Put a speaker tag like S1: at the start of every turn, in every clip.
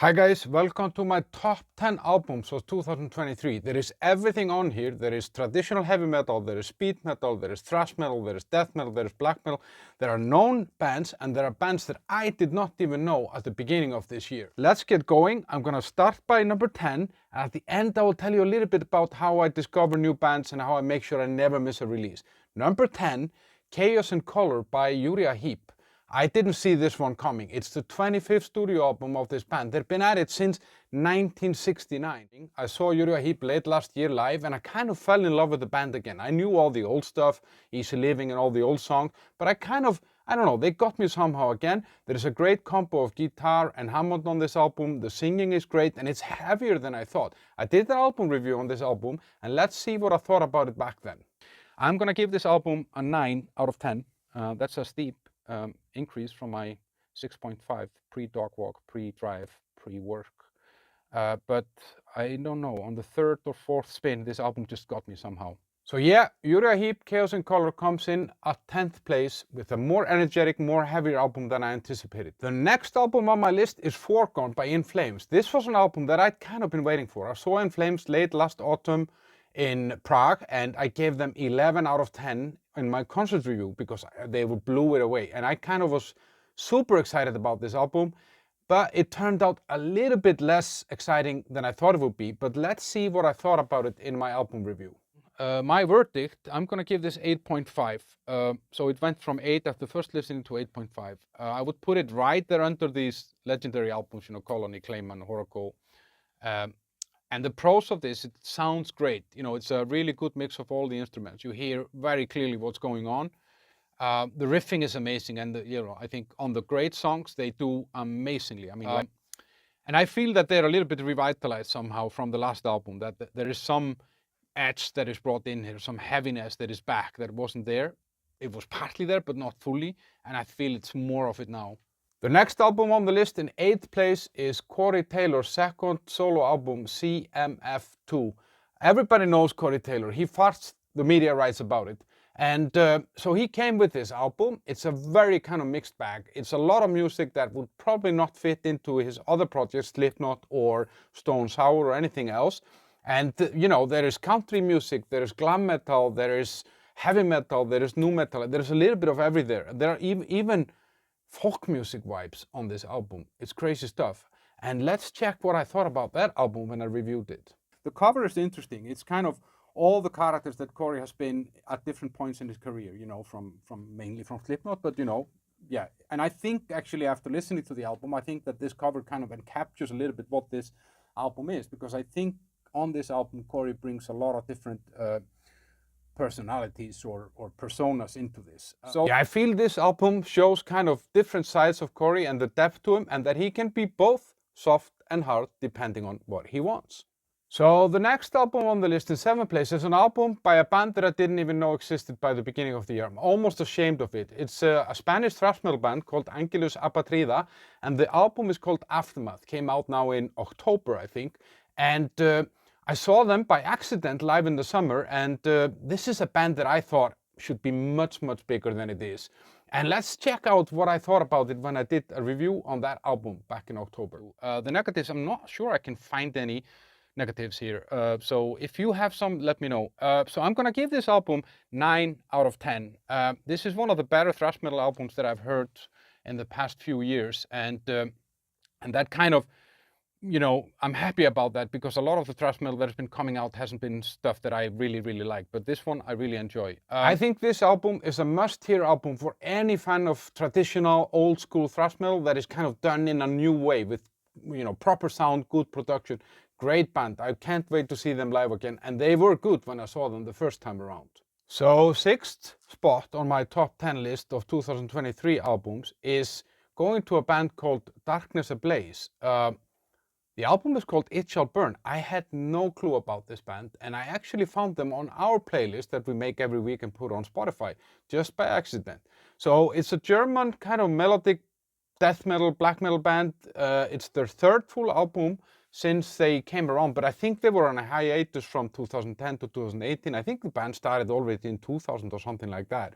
S1: Hi guys, welcome to my top 10 albums of 2023. There is everything on here. There is traditional heavy metal, there is speed metal, there is thrash metal, there is death metal, there is black metal. There are known bands and there are bands that I did not even know at the beginning of this year. Let's get going. I'm gonna start by number 10 and at the end I will tell you a little bit about how I discover new bands and how I make sure I never miss a release. Number 10, Chaos and Color by Heap. I didn't see this one coming. It's the 25th studio album of this band. They've been at it since 1969. I saw Heap late last year live and I kind of fell in love with the band again. I knew all the old stuff, Easy Living and all the old songs, but I don't know, they got me somehow again. There is a great combo of guitar and Hammond on this album. The singing is great and it's heavier than I thought. I did an album review on this album and let's see what I thought about it back then. I'm gonna give this album a 9 out of 10. That's a steep increase from my 6.5 pre-dog walk, pre-drive, pre-work. But I don't know, on the third or fourth spin, this album just got me somehow. So yeah, Heap, Chaos and Color comes in at 10th place with a more energetic, more heavier album than I anticipated. The next album on my list is Foregone by In Flames. This was an album that I'd kind of been waiting for. I saw In Flames late last autumn in Prague and I gave them 11 out of 10 in my concert review because they blew it away and I kind of was super excited about this album, but it turned out a little bit less exciting than I thought it would be. But let's see what I thought about it in my album review. My verdict, I'm gonna give this 8.5. So it went from 8 after first listening to 8.5. I would put it right there under these legendary albums, Colony, Clayman, Horako. And the pros of this, it sounds great. It's a really good mix of all the instruments. You hear very clearly what's going on. The riffing is amazing, and I think on the great songs they do amazingly. And I feel that they're a little bit revitalized somehow from the last album. That there is some edge that is brought in here, some heaviness that is back that wasn't there. It was partly there, but not fully, and I feel it's more of it now. The next album on the list in 8th place is Cory Taylor's second solo album, CMF2. Everybody knows Cory Taylor. He farts, the media writes about it. And so he came with this album. It's a very kind of mixed bag. It's a lot of music that would probably not fit into his other projects, Slipknot or Stone Sour or anything else. And there is country music, there is glam metal, there is heavy metal, there is nu metal, there's a little bit of everything there. There are even folk music vibes on this album. It's crazy stuff. And let's check what I thought about that album when I reviewed it. The cover is interesting. It's kind of all the characters that Cory has been at different points in his career, mainly from Slipknot, but yeah. And I think actually after listening to the album, I think that this cover kind of captures a little bit what this album is, because I think on this album, Cory brings a lot of different personalities or personas into this. So yeah, I feel this album shows kind of different sides of Cory and the depth to him, and that he can be both soft and hard depending on what he wants. So the next album on the list in 7th place is an album by a band that I didn't even know existed by the beginning of the year. I'm almost ashamed of it. It's a Spanish thrash metal band called Anulus Apatrida, and the album is called Aftermath. Came out now in October, I think, and I saw them by accident live in the summer, and this is a band that I thought should be much, much bigger than it is. And let's check out what I thought about it when I did a review on that album back in October. The negatives, I'm not sure I can find any negatives here. So if you have some, let me know. So I'm gonna give this album 9 out of 10. This is one of the better thrash metal albums that I've heard in the past few years, and that kind of, I'm happy about that, because a lot of the thrash metal that has been coming out hasn't been stuff that I really, really like. But this one I really enjoy. I think this album is a must-hear album for any fan of traditional, old-school thrash metal that is kind of done in a new way with, proper sound, good production, great band. I can't wait to see them live again. And they were good when I saw them the first time around. So 6th spot on my top 10 list of 2023 albums is going to a band called Darkness Ablaze. The album is called It Shall Burn. I had no clue about this band, and I actually found them on our playlist that we make every week and put on Spotify, just by accident. So it's a German kind of melodic death metal, black metal band. It's their third full album since they came around, but I think they were on a hiatus from 2010 to 2018. I think the band started already in 2000 or something like that.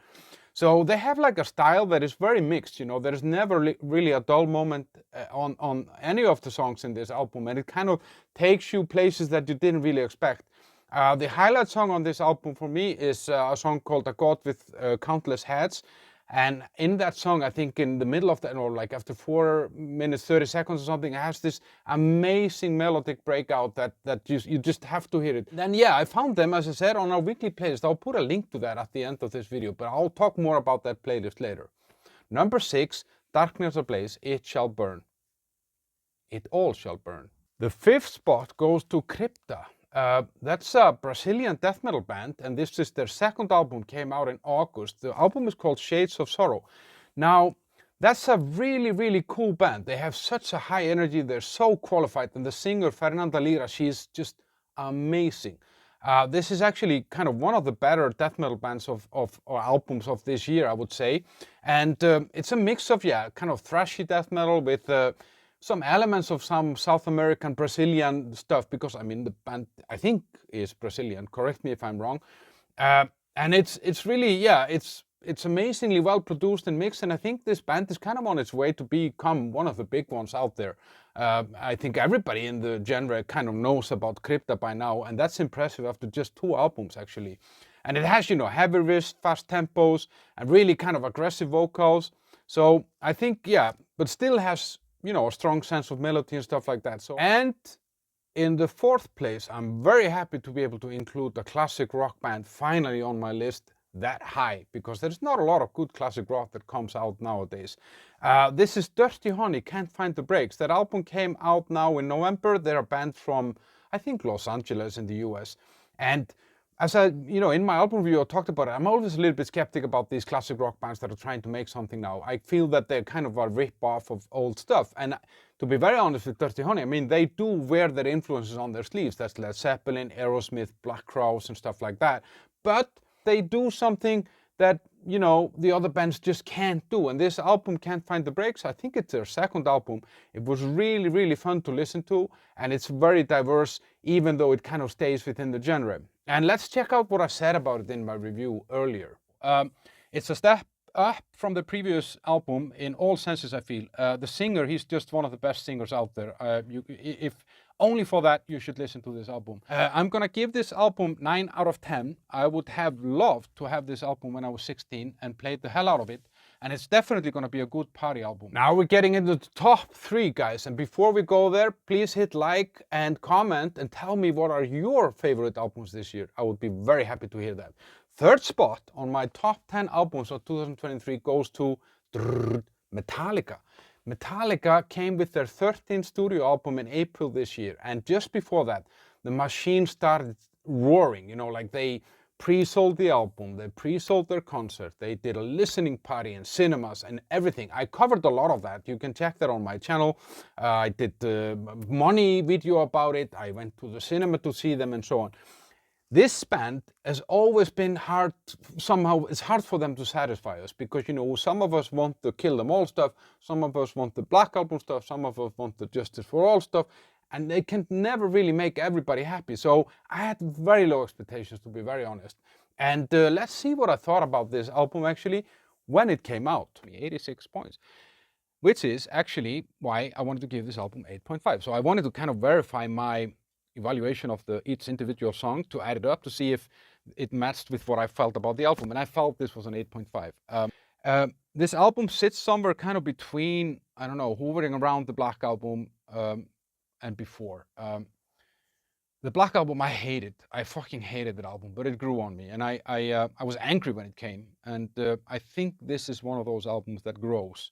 S1: So they have like a style that is very mixed, you know, there's never really a dull moment on any of the songs in this album, and it kind of takes you places that you didn't really expect. The highlight song on this album for me is a song called A God with Countless Heads. And in that song, I think in the middle of that, or like after 4 minutes, 30 seconds or something, it has this amazing melodic breakout that you just have to hear it. Then yeah, I found them, as I said, on our weekly playlist. I'll put a link to that at the end of this video, but I'll talk more about that playlist later. Number 6, Darkness Ablaze, It Shall Burn. It All Shall Burn. The 5th spot goes to Krypta. That's a Brazilian death metal band, and this is their 2nd album, came out in August. The album is called Shades of Sorrow. Now, that's a really, really cool band. They have such a high energy, they're so qualified, and the singer, Fernanda Lira, she's just amazing. This is actually kind of one of the better death metal bands or albums of this year, I would say. And it's a mix of, yeah, kind of thrashy death metal with some elements of some South American, Brazilian stuff, because I mean the band I think is Brazilian. Correct me if I'm wrong. And it's really, yeah, it's amazingly well produced and mixed, and I think this band is kind of on its way to become one of the big ones out there. I think everybody in the genre kind of knows about Krypta by now, and that's impressive after just 2 albums actually. And it has, you know, heavy riffs, fast tempos, and really kind of aggressive vocals. So I think, yeah, but still has, you know, a strong sense of melody and stuff like that. So, and in the 4th place, I'm very happy to be able to include a classic rock band finally on my list that high, because there's not a lot of good classic rock that comes out nowadays. This is Dirty Honey, Can't Find the Brakes. That album came out now in November. They're a band from, I think, Los Angeles in the US. And as I, you know, in my album review I talked about it, I'm always a little bit skeptic about these classic rock bands that are trying to make something now. I feel that they're kind of a rip-off of old stuff. And to be very honest with Dirty Honey, I mean, they do wear their influences on their sleeves. That's Led Zeppelin, Aerosmith, Black Crowes and stuff like that. But they do something that, you know, the other bands just can't do. And this album, Can't Find the Brakes, I think it's their 2nd album. It was really, really fun to listen to, and it's very diverse, even though it kind of stays within the genre. And let's check out what I said about it in my review earlier. It's a step up from the previous album in all senses, I feel. The singer, he's just one of the best singers out there. If only for that, you should listen to this album. I'm gonna give this album 9 out of 10. I would have loved to have this album when I was 16 and played the hell out of it. And it's definitely gonna be a good party album. Now we're getting into the top 3, guys. And before we go there, please hit like and comment and tell me what are your favorite albums this year. I would be very happy to hear that. 3rd spot on my top 10 albums of 2023 goes to Metallica. Metallica came with their 13th studio album in April this year, and just before that, the machine started roaring, you know, like they pre-sold the album, they pre-sold their concert, they did a listening party in cinemas and everything. I covered a lot of that. You can check that on my channel. I did a money video about it. I went to the cinema to see them and so on. This band has always been hard, somehow it's hard for them to satisfy us, because, you know, some of us want the Kill Them All stuff, some of us want the Black Album stuff, some of us want the Justice for All stuff, and they can never really make everybody happy. So I had very low expectations, to be very honest. And let's see what I thought about this album actually when it came out. 86 points, which is actually why I wanted to give this album 8.5. So I wanted to kind of verify my evaluation of each individual song to add it up to see if it matched with what I felt about the album, and I felt this was an 8.5. This album sits somewhere kind of between, I don't know, hovering around the Black Album and before. The Black Album I hated. I fucking hated that album, but it grew on me, and I was angry when it came, and I think this is one of those albums that grows.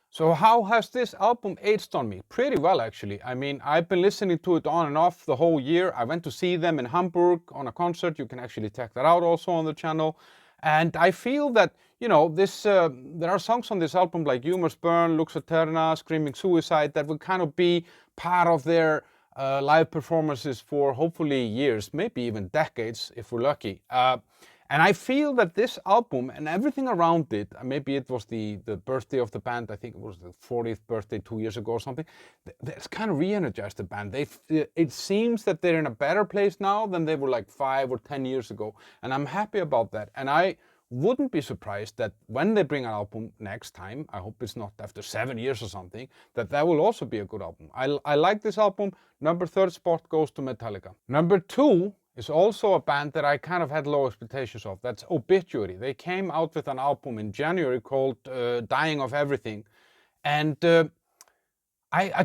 S1: So how has this album aged on me? Pretty well, actually. I mean, I've been listening to it on and off the whole year. I went to see them in Hamburg on a concert. You can actually check that out also on the channel. And I feel that, you know, there are songs on this album like You Must Burn, Lux Eterna, Screaming Suicide that will kind of be part of their live performances for hopefully years, maybe even decades if we're lucky. And I feel that this album and everything around it, maybe it was the birthday of the band, I think it was the 40th birthday 2 years ago or something, it's kind of re-energized the band. It seems that they're in a better place now than they were like 5 or 10 years ago, and I'm happy about that. And I wouldn't be surprised that when they bring an album next time, I hope it's not after 7 years or something, that will also be a good album. I like this album. Number 3rd spot goes to Metallica. Number 2 is also a band that I kind of had low expectations of. That's Obituary. They came out with an album in January called Dying of Everything. And I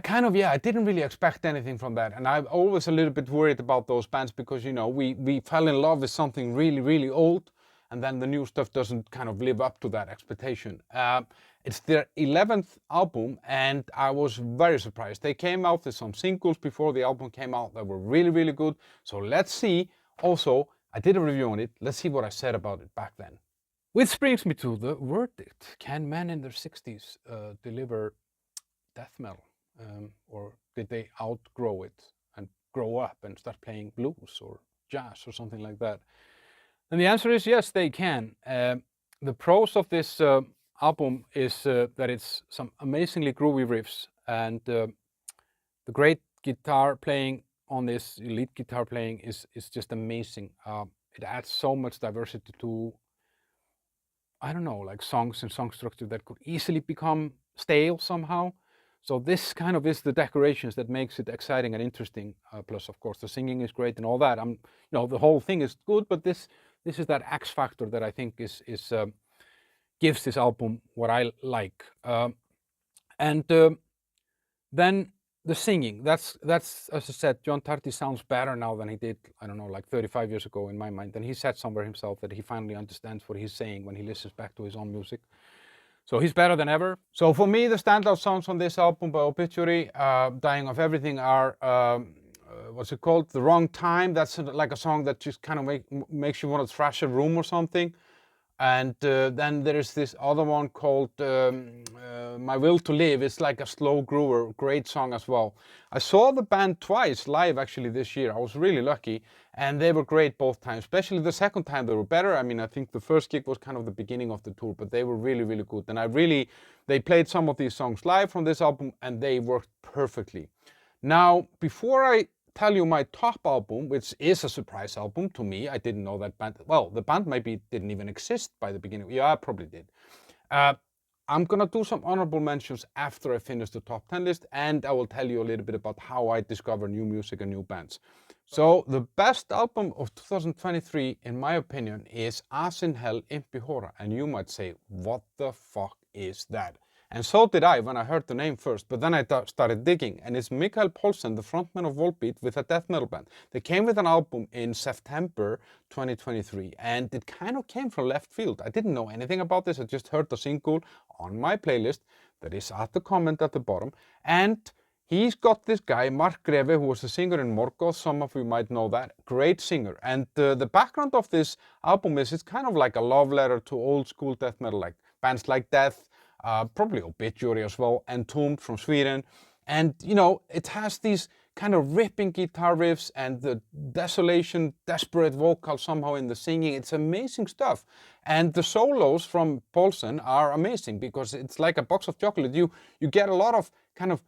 S1: didn't really expect anything from that. And I'm always a little bit worried about those bands because, you know, we fell in love with something really, really old, and then the new stuff doesn't kind of live up to that expectation. It's their 11th album, and I was very surprised. They came out with some singles before the album came out that were really, really good. So let's see. Also, I did a review on it. Let's see what I said about it back then. Which brings me to the verdict. Can men in their 60s deliver death metal? Or did they outgrow it and grow up and start playing blues or jazz or something like that? And the answer is yes, they can. The pros of this album is that it's some amazingly groovy riffs, and the great guitar playing on this, lead guitar playing, is just amazing. It adds so much diversity to, I don't know, like songs and song structure that could easily become stale somehow. So this kind of is the decorations that makes it exciting and interesting. Plus, of course, the singing is great and all that. You know, the whole thing is good, but this is that X factor that I think gives this album what I like. Then the singing. That's as I said, John Tardy sounds better now than he did, I don't know, like 35 years ago in my mind. And he said somewhere himself that he finally understands what he's saying when he listens back to his own music. So he's better than ever. So for me, the standout songs on this album by Obituary, Dying of Everything, are, what's it called? The Wrong Time. That's like a song that just kind of makes you want to thrash a room or something. And then there is this other one called My Will to Live. It's like a slow groover, great song as well. I saw the band twice live actually this year. I was really lucky, and they were great both times. Especially the second time they were better. I mean, I think the first gig was kind of the beginning of the tour, but they were really, really good. And they played some of these songs live from this album, and they worked perfectly. Now, before I tell you my top album, which is a surprise album to me. I didn't know that band. Well, the band maybe didn't even exist by the beginning. Yeah, I probably did. I'm gonna do some honorable mentions after I finish the top 10 list, and I will tell you a little bit about how I discover new music and new bands. So the best album of 2023, in my opinion, is ASINHELL Impi Hora. And you might say, what the fuck is that? And so did I when I heard the name first, but then I started digging, and it's Mikael Poulsen, the frontman of Volbeat, with a death metal band. They came with an album in September 2023, and it kind of came from left field. I didn't know anything about this. I just heard the single on my playlist that is at the comment at the bottom, and he's got this guy, Mark Greve, who was a singer in Morgoth. Some of you might know that. Great singer. And the background of this album is it's kind of like a love letter to old school death metal, like bands like Death, probably Obituary as well, Entombed from Sweden. And, you know, it has these kind of ripping guitar riffs and the desolation, desperate vocal somehow in the singing. It's amazing stuff. And the solos from Poulsen are amazing because it's like a box of chocolate. You get a lot of kind of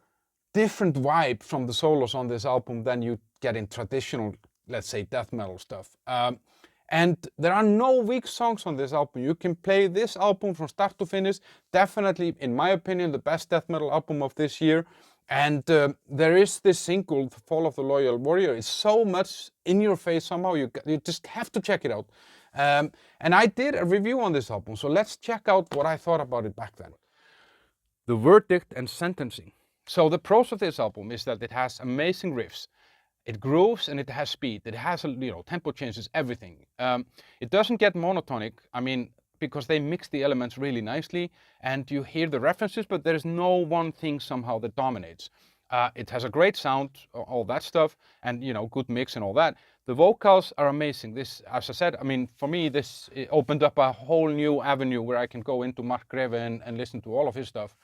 S1: different vibe from the solos on this album than you get in traditional, let's say, death metal stuff. And there are no weak songs on this album. You can play this album from start to finish. Definitely, in my opinion, the best death metal album of this year. And there is this single, The Fall of the Loyal Warrior. It's so much in your face somehow. You just have to check it out. And I did a review on this album. So let's check out what I thought about it back then. The verdict and sentencing. So the pros of this album is that it has amazing riffs. It grooves and it has speed. It has, tempo changes, everything. It doesn't get monotonic, I mean, because they mix the elements really nicely and you hear the references, but there is no one thing somehow that dominates. It has a great sound, all that stuff, and, good mix and all that. The vocals are amazing. This, as I said, I mean, for me, this opened up a whole new avenue where I can go into Mark Greve and listen to all of his stuff.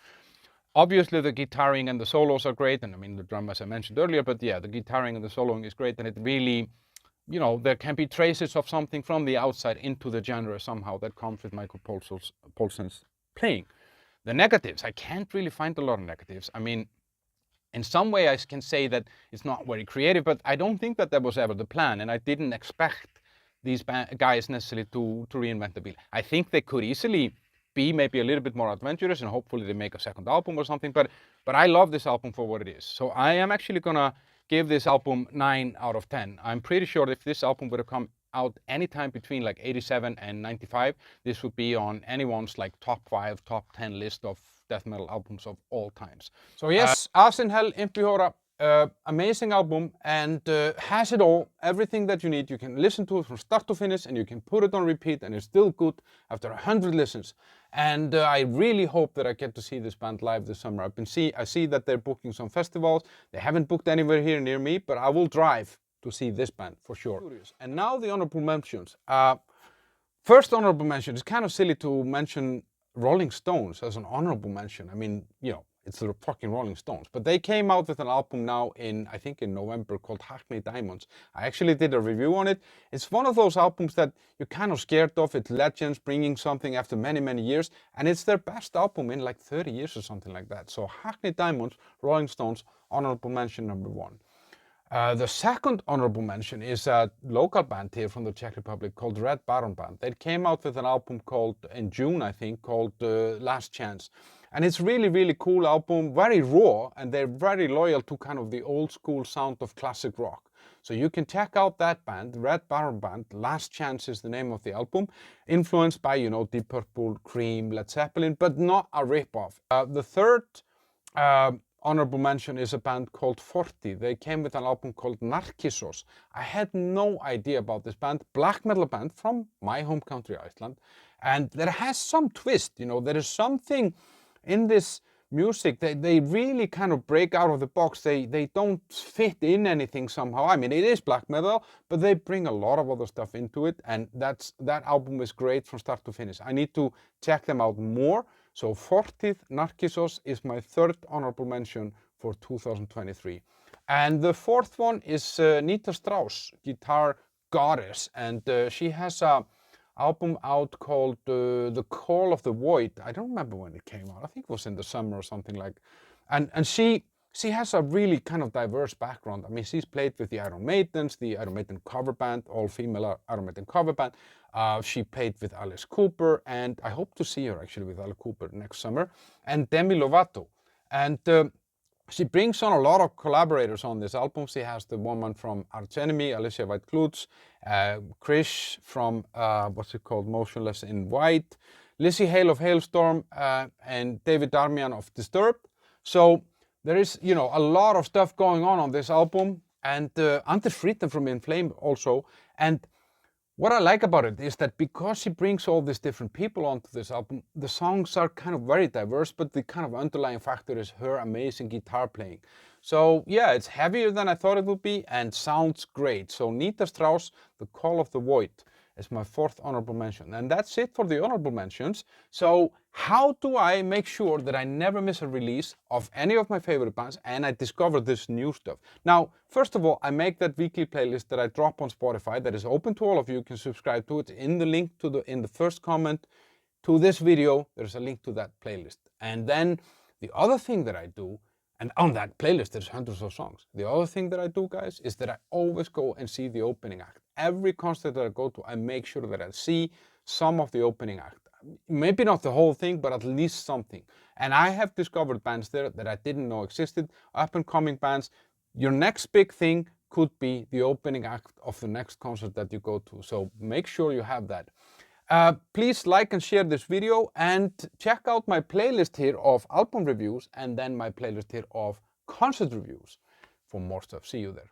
S1: Obviously, the guitaring and the solos are great, and I mean, the drum, as I mentioned earlier, but yeah, the guitaring and the soloing is great, and it really, there can be traces of something from the outside into the genre somehow that comes with Michael Poulsen's playing. The negatives, I can't really find a lot of negatives. I mean, in some way, I can say that it's not very creative, but I don't think that was ever the plan, and I didn't expect these guys necessarily to reinvent the wheel. I think they could easily be maybe a little bit more adventurous, and hopefully they make a second album or something, but I love this album for what it is. So I am actually gonna give this album 9 out of 10. I'm pretty sure if this album would have come out anytime between like 87 and 95, this would be on anyone's like top 5, top 10 list of death metal albums of all times. So yes, ASINHELL, Impihora, amazing album, and has it all, everything that you need. You can listen to it from start to finish, and you can put it on repeat, and it's still good after 100 listens. And I really hope that I get to see this band live this summer. I see that they're booking some festivals. They haven't booked anywhere here near me, but I will drive to see this band for sure. And now the honorable mentions. First honorable mention, it's kind of silly to mention Rolling Stones as an honorable mention. I mean, you know, it's the fucking Rolling Stones. But they came out with an album now I think in November, called Hackney Diamonds. I actually did a review on it. It's one of those albums that you're kind of scared of. It's legends bringing something after many, many years. And it's their best album in like 30 years or something like that. So Hackney Diamonds, Rolling Stones, honorable mention number 1. The second honorable mention is a local band here from the Czech Republic called Red Baron Band. They came out with an album in June, I think, called Last Chance. And it's really, really cool album, very raw, and they're very loyal to kind of the old school sound of classic rock. So you can check out that band, Red Baron Band. Last Chance is the name of the album, influenced by, you know, Deep Purple, Cream, Led Zeppelin, but not a rip-off. The third honorable mention is a band called 40. They came with an album called Narcissus. I had no idea about this band, black metal band from my home country, Iceland. And there has some twist, you know, there is something in this music. They really kind of break out of the box. They don't fit in anything somehow. I mean, it is black metal, but they bring a lot of other stuff into it. And that album is great from start to finish. I need to check them out more. So 40th Narcissus is my third honorable mention for 2023. And the fourth one is Nita Strauss, guitar goddess. And she has an album out called The Call of the Void. I don't remember when it came out. I think it was in the summer or something like. And she has a really kind of diverse background. I mean, she's played with the Iron Maidens, the Iron Maiden cover band, all-female Iron Maiden cover band. She played with Alice Cooper, and I hope to see her actually with Alice Cooper next summer, and Demi Lovato. And she brings on a lot of collaborators on this album. She has the woman from Arch Enemy, Alicia White-Klutz, Krish from, what's it called, Motionless in White, Lizzie Hale of Hailstorm, and David Darmian of Disturbed. So there is, you know, a lot of stuff going on this album, and Anders Frieden from In Flame also. And what I like about it is that because she brings all these different people onto this album, the songs are kind of very diverse, but the kind of underlying factor is her amazing guitar playing. So yeah, it's heavier than I thought it would be and sounds great. So Nita Strauss, The Call of the Void, is my fourth honorable mention. And that's it for the honorable mentions. So how do I make sure that I never miss a release of any of my favorite bands and I discover this new stuff? Now, first of all, I make that weekly playlist that I drop on Spotify that is open to all of you. You can subscribe to it in the link in the first comment to this video. There's a link to that playlist. And then the other thing that I do, and on that playlist there's hundreds of songs. The other thing that I do, guys, is that I always go and see the opening act. Every concert that I go to, I make sure that I see some of the opening act. Maybe not the whole thing, but at least something. And I have discovered bands there that I didn't know existed, up and coming bands. Your next big thing could be the opening act of the next concert that you go to. So make sure you have that. Please like and share this video and check out my playlist here of album reviews and then my playlist here of concert reviews for more stuff. See you there.